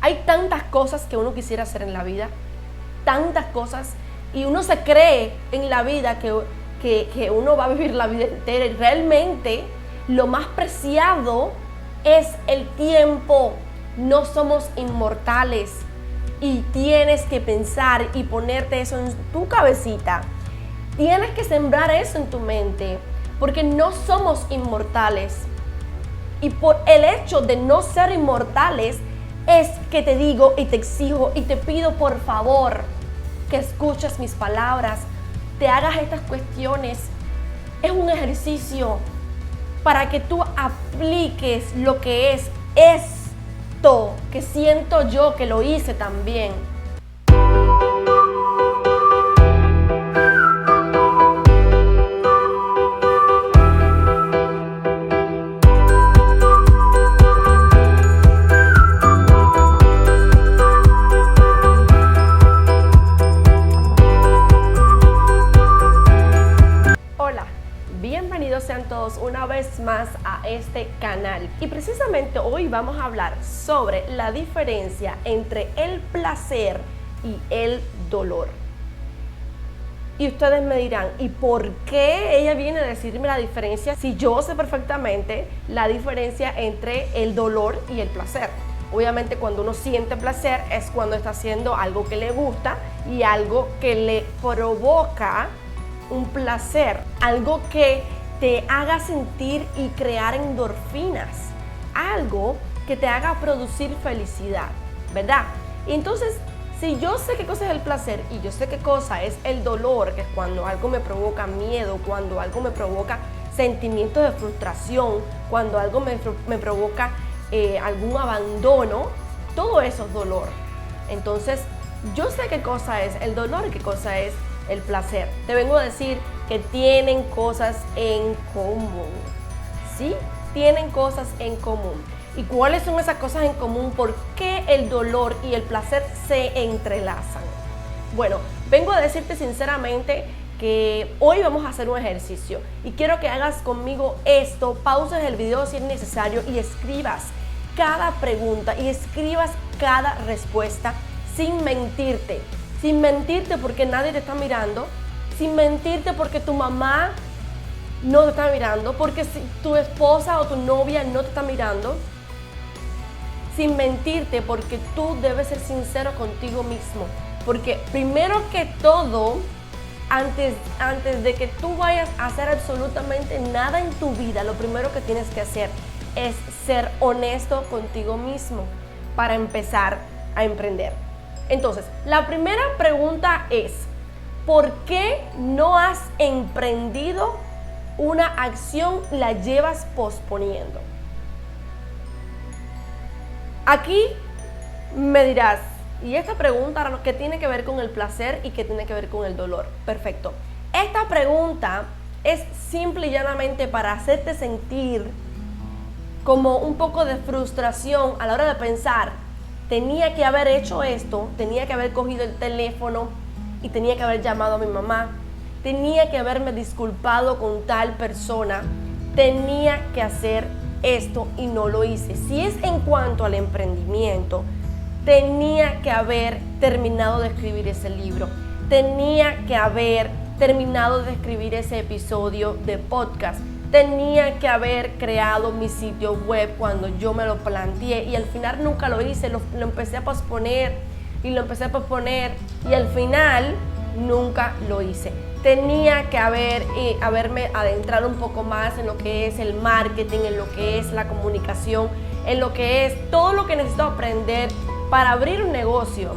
Hay tantas cosas que uno quisiera hacer en la vida, tantas cosas, y uno se cree en la vida que uno va a vivir la vida entera, y realmente lo más preciado es el tiempo. No somos inmortales y tienes que pensar y ponerte eso en tu cabecita. Tienes que sembrar eso en tu mente, porque no somos inmortales. Y por el hecho de no ser inmortales es que te digo y te exijo y te pido por favor que escuches mis palabras, te hagas estas cuestiones. Es un ejercicio para que tú apliques lo que es esto que siento yo que lo hice también. Bienvenidos sean todos una vez más a este canal, y precisamente hoy vamos a hablar sobre la diferencia entre el placer y el dolor. Y ustedes me dirán, ¿y por qué ella viene a decirme la diferencia si yo sé perfectamente la diferencia entre el dolor y el placer? Obviamente cuando uno siente placer es cuando está haciendo algo que le gusta y algo que le provoca un placer, algo que te haga sentir y crear endorfinas, algo que te haga producir felicidad, ¿verdad? Y entonces, si yo sé qué cosa es el placer y yo sé qué cosa es el dolor, que es cuando algo me provoca miedo, cuando algo me provoca sentimientos de frustración, cuando algo me provoca algún abandono, todo eso es dolor. Entonces, yo sé qué cosa es el dolor y qué cosa es el placer. Te vengo a decir que tienen cosas en común. ¿Sí? Tienen cosas en común. ¿Y cuáles son esas cosas en común? ¿Por qué el dolor y el placer se entrelazan? Bueno, vengo a decirte sinceramente que hoy vamos a hacer un ejercicio y quiero que hagas conmigo esto, pauses el video si es necesario y escribas cada pregunta y escribas cada respuesta sin mentirte. Sin mentirte porque nadie te está mirando, sin mentirte porque tu mamá no te está mirando, porque si tu esposa o tu novia no te está mirando, sin mentirte porque tú debes ser sincero contigo mismo, porque primero que todo, antes de que tú vayas a hacer absolutamente nada en tu vida, lo primero que tienes que hacer es ser honesto contigo mismo para empezar a emprender. Entonces, la primera pregunta es, ¿por qué no has emprendido una acción y la llevas posponiendo? Aquí me dirás, ¿y esta pregunta qué tiene que ver con el placer y qué tiene que ver con el dolor? Perfecto. Esta pregunta es simple y llanamente para hacerte sentir como un poco de frustración a la hora de pensar, tenía que haber hecho esto, tenía que haber cogido el teléfono y tenía que haber llamado a mi mamá, tenía que haberme disculpado con tal persona, tenía que hacer esto y no lo hice. Si es en cuanto al emprendimiento, tenía que haber terminado de escribir ese libro, tenía que haber terminado de escribir ese episodio de podcast, tenía que haber creado mi sitio web cuando yo me lo planteé y al final nunca lo hice, lo empecé a posponer y lo empecé a posponer y al final nunca lo hice. Tenía que haberme adentrado un poco más en lo que es el marketing, en lo que es la comunicación, en lo que es todo lo que necesito aprender para abrir un negocio.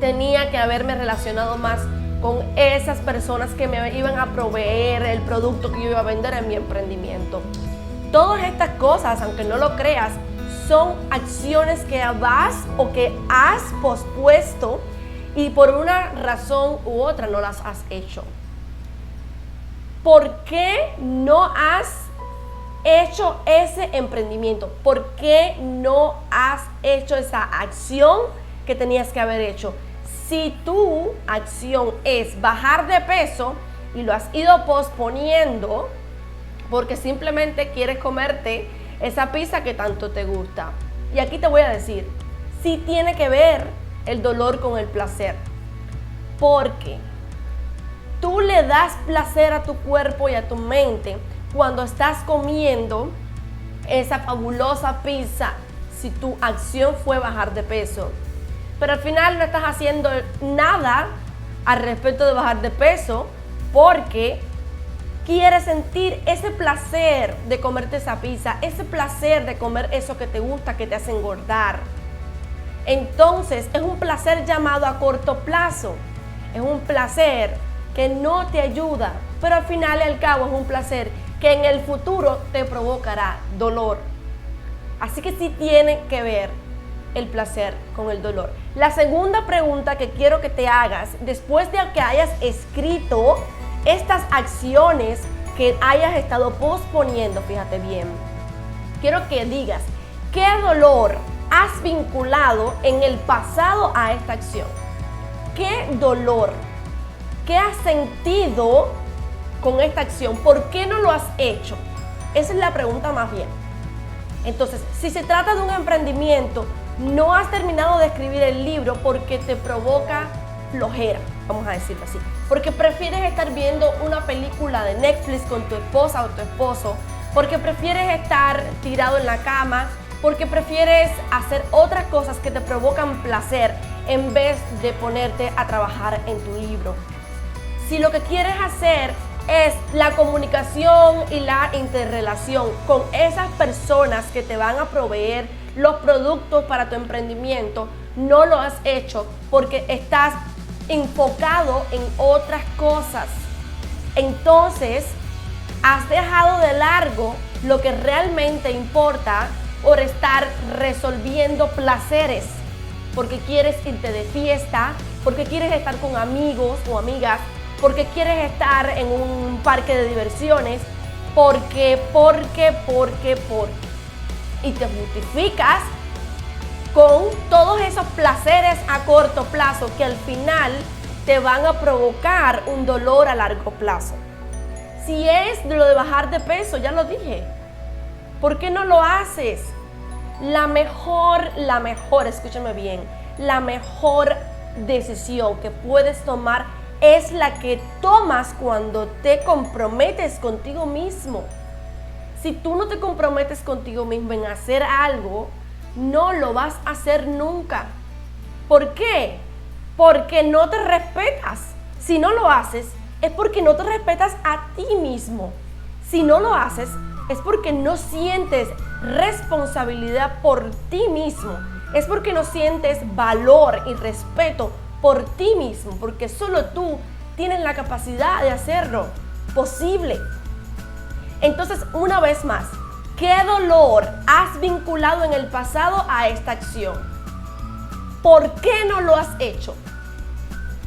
Tenía que haberme relacionado más con esas personas que me iban a proveer el producto que yo iba a vender en mi emprendimiento. Todas estas cosas, aunque no lo creas, son acciones que vas o que has pospuesto y por una razón u otra no las has hecho. ¿Por qué no has hecho ese emprendimiento? ¿Por qué no has hecho esa acción que tenías que haber hecho? Si tu acción es bajar de peso y lo has ido posponiendo porque simplemente quieres comerte esa pizza que tanto te gusta. Y aquí te voy a decir, sí tiene que ver el dolor con el placer. Porque tú le das placer a tu cuerpo y a tu mente cuando estás comiendo esa fabulosa pizza, si tu acción fue bajar de peso. Pero al final no estás haciendo nada al respecto de bajar de peso porque quieres sentir ese placer de comerte esa pizza, ese placer de comer eso que te gusta, que te hace engordar. Entonces es un placer llamado a corto plazo, es un placer que no te ayuda, pero al final y al cabo es un placer que en el futuro te provocará dolor. Así que sí tiene que ver el placer con el dolor. La segunda pregunta que quiero que te hagas después de que hayas escrito estas acciones que hayas estado posponiendo, fíjate bien, quiero que digas qué dolor has vinculado en el pasado a esta acción. ¿Qué dolor? ¿Qué has sentido con esta acción? ¿Por qué no lo has hecho? Esa es la pregunta más bien. Entonces, si se trata de un emprendimiento, no has terminado de escribir el libro porque te provoca flojera, vamos a decirlo así. Porque prefieres estar viendo una película de Netflix con tu esposa o tu esposo, porque prefieres estar tirado en la cama, porque prefieres hacer otras cosas que te provocan placer en vez de ponerte a trabajar en tu libro. Si lo que quieres hacer es la comunicación y la interrelación con esas personas que te van a proveer los productos para tu emprendimiento, no lo has hecho porque estás enfocado en otras cosas. Entonces, has dejado de largo lo que realmente importa por estar resolviendo placeres, porque quieres irte de fiesta, porque quieres estar con amigos o amigas, porque quieres estar en un parque de diversiones, porque. Y te justificas con todos esos placeres a corto plazo que al final te van a provocar un dolor a largo plazo. Si es de lo de bajar de peso, ya lo dije, ¿por qué no lo haces? La mejor, escúchame bien, la mejor decisión que puedes tomar es la que tomas cuando te comprometes contigo mismo. Si tú no te comprometes contigo mismo en hacer algo, no lo vas a hacer nunca. ¿Por qué? Porque no te respetas. Si no lo haces, es porque no te respetas a ti mismo. Si no lo haces, es porque no sientes responsabilidad por ti mismo. Es porque no sientes valor y respeto por ti mismo, porque solo tú tienes la capacidad de hacerlo posible. Entonces, una vez más, ¿qué dolor has vinculado en el pasado a esta acción? ¿Por qué no lo has hecho?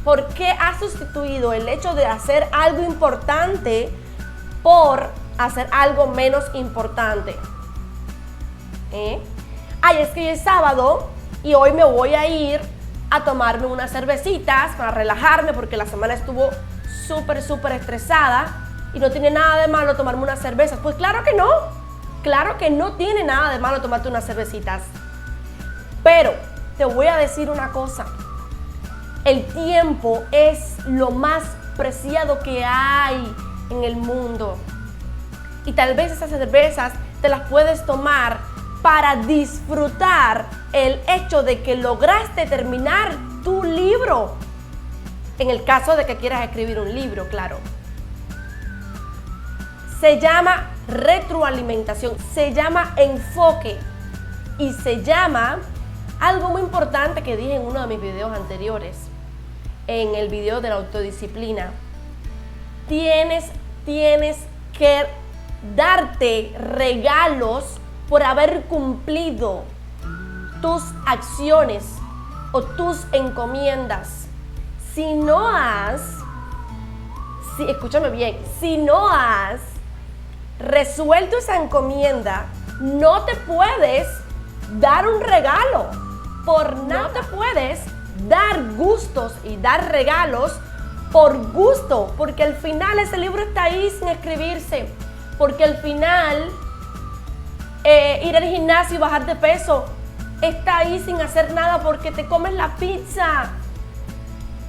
¿Por qué has sustituido el hecho de hacer algo importante por hacer algo menos importante? Ay, es que hoy es sábado y hoy me voy a ir a tomarme unas cervecitas para relajarme porque la semana estuvo súper estresada y no tiene nada de malo tomarme unas cervezas. Pues claro que no tiene nada de malo tomarte unas cervecitas. Pero te voy a decir una cosa, el tiempo es lo más preciado que hay en el mundo. Y tal vez esas cervezas te las puedes tomar para disfrutar el hecho de que lograste terminar tu libro. En el caso de que quieras escribir un libro, claro. Se llama retroalimentación, se llama enfoque y se llama algo muy importante que dije en uno de mis videos anteriores, en el video de la autodisciplina. Tienes que darte regalos por haber cumplido tus acciones o tus encomiendas. Escúchame bien, si no has resuelto esa encomienda, no te puedes dar un regalo. No te puedes dar gustos y dar regalos por gusto, porque al final ese libro está ahí sin escribirse, porque al final ir al gimnasio y bajar de peso está ahí sin hacer nada porque te comes la pizza.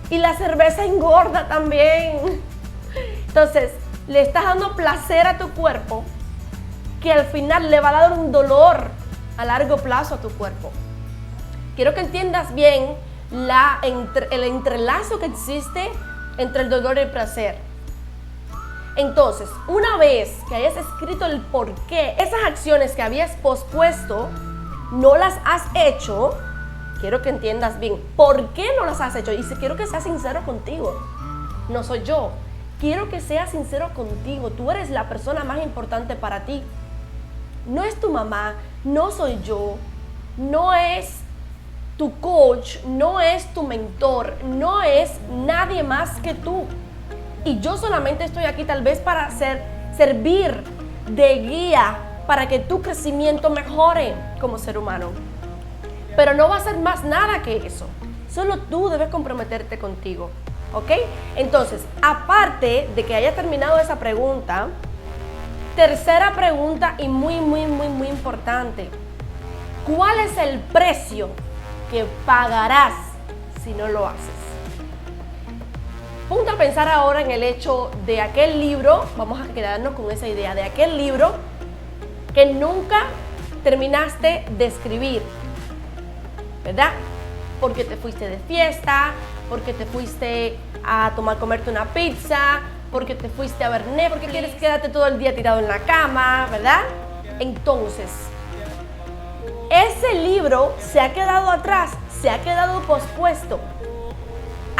Y la cerveza engorda también. Entonces, le estás dando placer a tu cuerpo que al final le va a dar un dolor a largo plazo a tu cuerpo. Quiero que entiendas bien el entrelazo que existe entre el dolor y el placer. Entonces, una vez que hayas escrito el por qué, esas acciones que habías pospuesto, no las has hecho, quiero que entiendas bien por qué no las has hecho. Y quiero que seas sincero contigo. No soy yo. Quiero que seas sincero contigo. Tú eres la persona más importante para ti. No es tu mamá, no soy yo, no es tu coach, no es tu mentor, no es nadie más que tú. Y yo solamente estoy aquí tal vez para servir de guía para que tu crecimiento mejore como ser humano. Pero no va a ser más nada que eso. Solo tú debes comprometerte contigo, ¿ok? Entonces, aparte de que haya terminado esa pregunta, tercera pregunta y muy importante. ¿Cuál es el precio que pagarás si no lo haces? Ponte a pensar ahora en el hecho de aquel libro, vamos a quedarnos con esa idea, de aquel libro que nunca terminaste de escribir, ¿verdad? Porque te fuiste de fiesta, porque te fuiste a comerte una pizza, porque te fuiste a ver Netflix, porque quieres quedarte todo el día tirado en la cama, ¿verdad? Entonces, ese libro se ha quedado atrás, se ha quedado pospuesto.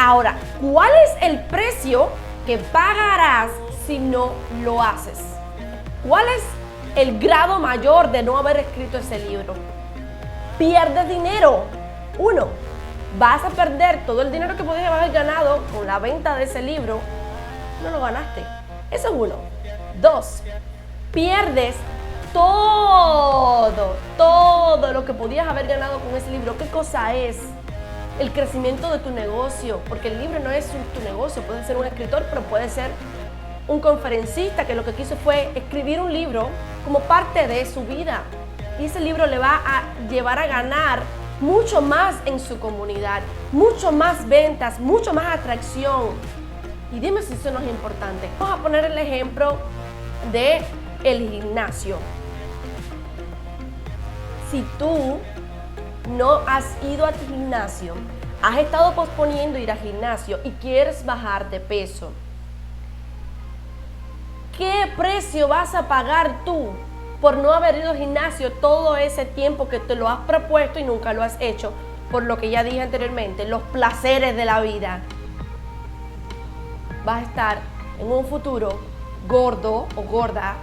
Ahora, ¿cuál es el precio que pagarás si no lo haces? ¿Cuál es el grado mayor de no haber escrito ese libro? Pierdes dinero. 1. Vas a perder todo el dinero que podías haber ganado con la venta de ese libro. No lo ganaste. Eso es 1. 2. Pierdes todo lo que podías haber ganado con ese libro. ¿Qué cosa es? El crecimiento de tu negocio, porque el libro no es tu negocio, puede ser un escritor, pero puede ser un conferencista que lo que quiso fue escribir un libro como parte de su vida. Y ese libro le va a llevar a ganar mucho más en su comunidad, mucho más ventas, mucho más atracción. Y dime si eso no es importante. Vamos a poner el ejemplo de el gimnasio. Si tú no has ido al gimnasio, has estado posponiendo ir al gimnasio y quieres bajar de peso, ¿qué precio vas a pagar tú por no haber ido al gimnasio todo ese tiempo que te lo has propuesto y nunca lo has hecho? Por lo que ya dije anteriormente, los placeres de la vida. Vas a estar en un futuro gordo o gorda,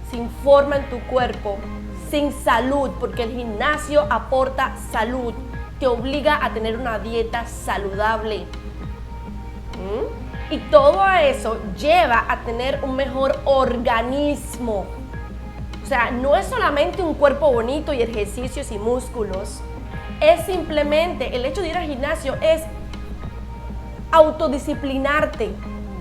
sin forma en tu cuerpo, sin salud, porque el gimnasio aporta salud, te obliga a tener una dieta saludable. Y todo eso lleva a tener un mejor organismo. O sea, no es solamente un cuerpo bonito y ejercicios y músculos, es simplemente el hecho de ir al gimnasio, es autodisciplinarte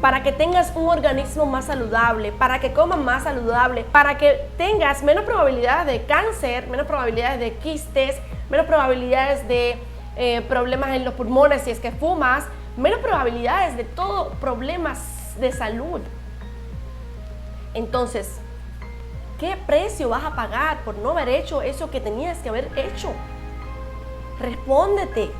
para que tengas un organismo más saludable, para que comas más saludable, para que tengas menos probabilidades de cáncer, menos probabilidades de quistes, menos probabilidades de problemas en los pulmones si es que fumas, menos probabilidades de todo problemas de salud. Entonces, ¿qué precio vas a pagar por no haber hecho eso que tenías que haber hecho? Respóndete.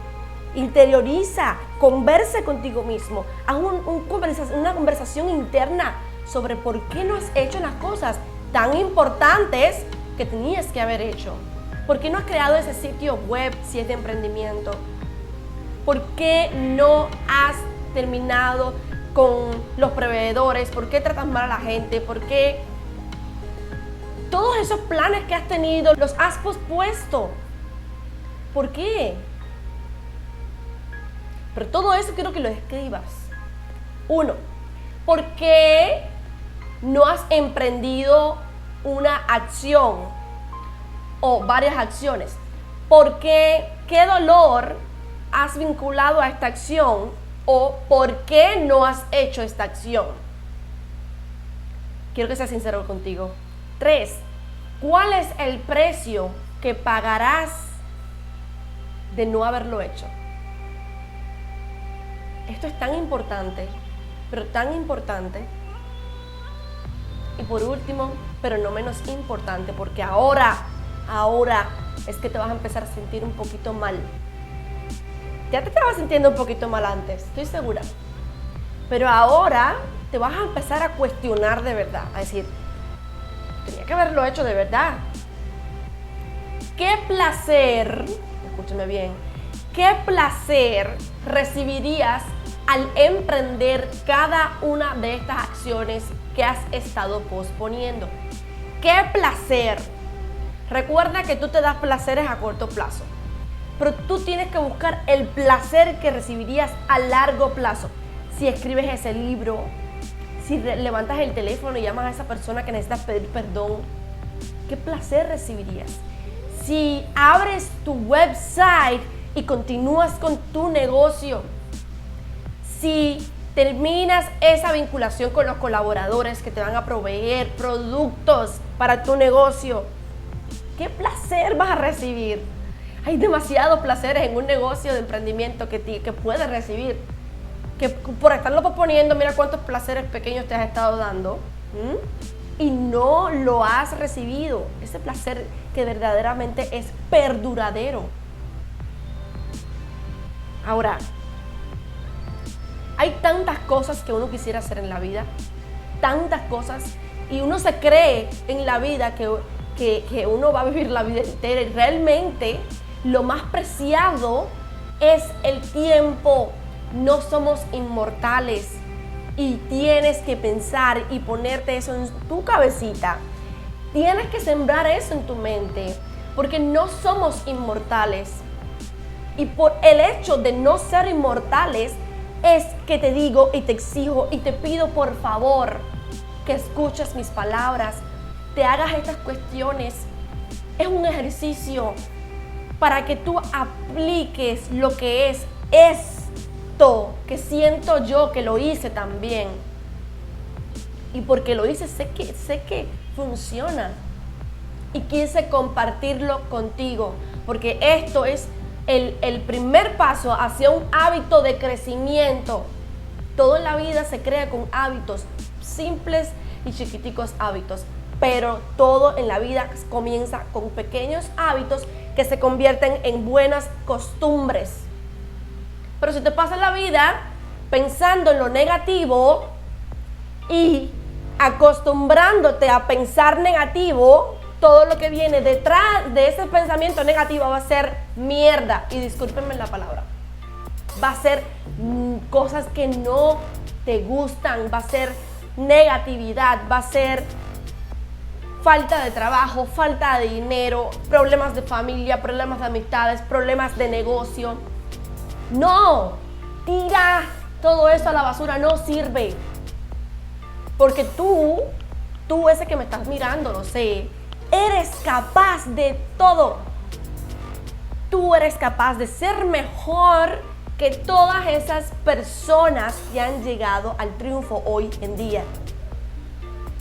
Interioriza, conversa contigo mismo, haz una conversación interna sobre por qué no has hecho las cosas tan importantes que tenías que haber hecho. ¿Por qué no has creado ese sitio web si es de emprendimiento? ¿Por qué no has terminado con los proveedores? ¿Por qué tratas mal a la gente? ¿Por qué todos esos planes que has tenido los has pospuesto? ¿Por qué? Pero todo eso quiero que lo escribas. 1. ¿Por qué no has emprendido una acción o varias acciones? ¿Por qué? ¿Qué dolor has vinculado a esta acción? ¿O por qué no has hecho esta acción? Quiero que seas sincero contigo. 3. ¿Cuál es el precio que pagarás de no haberlo hecho. Esto es tan importante, pero tan importante. Y por último, pero no menos importante, porque ahora es que te vas a empezar a sentir un poquito mal. Ya te estabas sintiendo un poquito mal antes, estoy segura. Pero ahora te vas a empezar a cuestionar de verdad, a decir, tenía que haberlo hecho de verdad. ¿Qué placer, escúchame bien, qué placer recibirías al emprender cada una de estas acciones que has estado posponiendo? ¡Qué placer! Recuerda que tú te das placeres a corto plazo, pero tú tienes que buscar el placer que recibirías a largo plazo. Si escribes ese libro, si levantas el teléfono y llamas a esa persona que necesita pedir perdón, ¿qué placer recibirías? Si abres tu website y continúas con tu negocio, si terminas esa vinculación con los colaboradores que te van a proveer productos para tu negocio, ¿qué placer vas a recibir? Hay demasiados placeres en un negocio de emprendimiento que puedes recibir, que por estarlo posponiendo, mira cuántos placeres pequeños te has estado dando y no lo has recibido. Ese placer que verdaderamente es perduradero. Ahora, hay tantas cosas que uno quisiera hacer en la vida, tantas cosas, y uno se cree en la vida que uno va a vivir la vida entera, y realmente lo más preciado es el tiempo. No somos inmortales y tienes que pensar y ponerte eso en tu cabecita. Tienes que sembrar eso en tu mente, porque no somos inmortales. Y por el hecho de no ser inmortales, es que te digo y te exijo y te pido por favor que escuches mis palabras, te hagas estas cuestiones. Es un ejercicio para que tú apliques lo que es esto que siento yo que lo hice también. Y porque lo hice, sé que funciona. Y quise compartirlo contigo, porque esto es el primer paso hacia un hábito de crecimiento. Todo en la vida se crea con hábitos, simples y chiquiticos hábitos, pero todo en la vida comienza con pequeños hábitos que se convierten en buenas costumbres. Pero si te pasas la vida pensando en lo negativo y acostumbrándote a pensar negativo, todo lo que viene detrás de ese pensamiento negativo va a ser mierda. Y discúlpenme la palabra. Va a ser cosas que no te gustan, va a ser negatividad, va a ser falta de trabajo, falta de dinero, problemas de familia, problemas de amistades, problemas de negocio. No, tira todo eso a la basura, no sirve. Porque tú ese que me estás mirando, lo sé, eres capaz de todo. Tú eres capaz de ser mejor que todas esas personas que han llegado al triunfo hoy en día.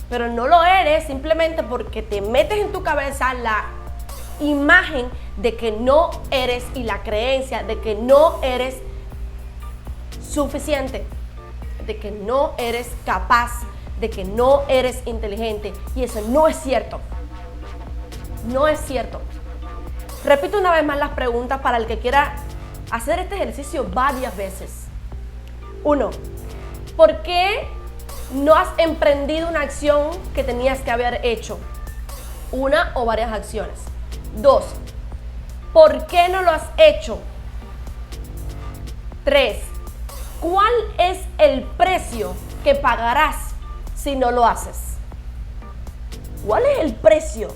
Pero no lo eres simplemente porque te metes en tu cabeza la imagen de que no eres y la creencia de que no eres suficiente, de que no eres capaz, de que no eres inteligente. Y eso no es cierto. No es cierto. Repito una vez más las preguntas para el que quiera hacer este ejercicio varias veces. 1. ¿Por qué no has emprendido una acción que tenías que haber hecho? Una o varias acciones. 2. ¿Por qué no lo has hecho? 3. ¿Cuál es el precio que pagarás si no lo haces? ¿Cuál es el precio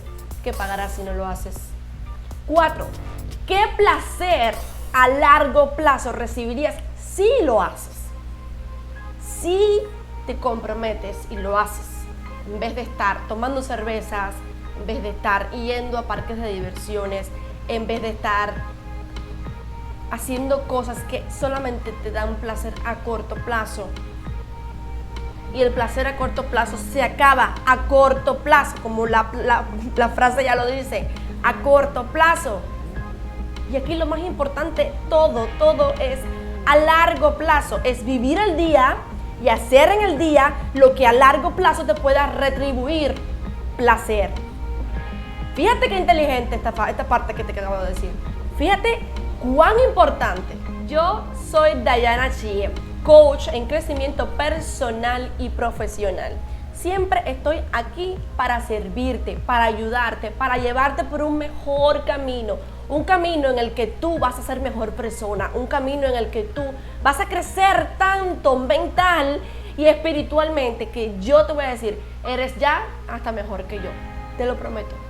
que pagarás si no lo haces? 4. ¿Qué placer a largo plazo recibirías si lo haces? Si te comprometes y lo haces, en vez de estar tomando cervezas, en vez de estar yendo a parques de diversiones, en vez de estar haciendo cosas que solamente te dan placer a corto plazo. Y el placer a corto plazo se acaba a corto plazo, como la frase ya lo dice, a corto plazo. Y aquí lo más importante, todo es a largo plazo, es vivir el día y hacer en el día lo que a largo plazo te pueda retribuir placer. Fíjate qué inteligente esta parte que te acabo de decir. Fíjate cuán importante. Yo soy Dayana Chie, coach en crecimiento personal y profesional. Siempre estoy aquí para servirte, para ayudarte, para llevarte por un mejor camino. Un camino en el que tú vas a ser mejor persona, un camino en el que tú vas a crecer tanto mental y espiritualmente que yo te voy a decir, eres ya hasta mejor que yo, te lo prometo.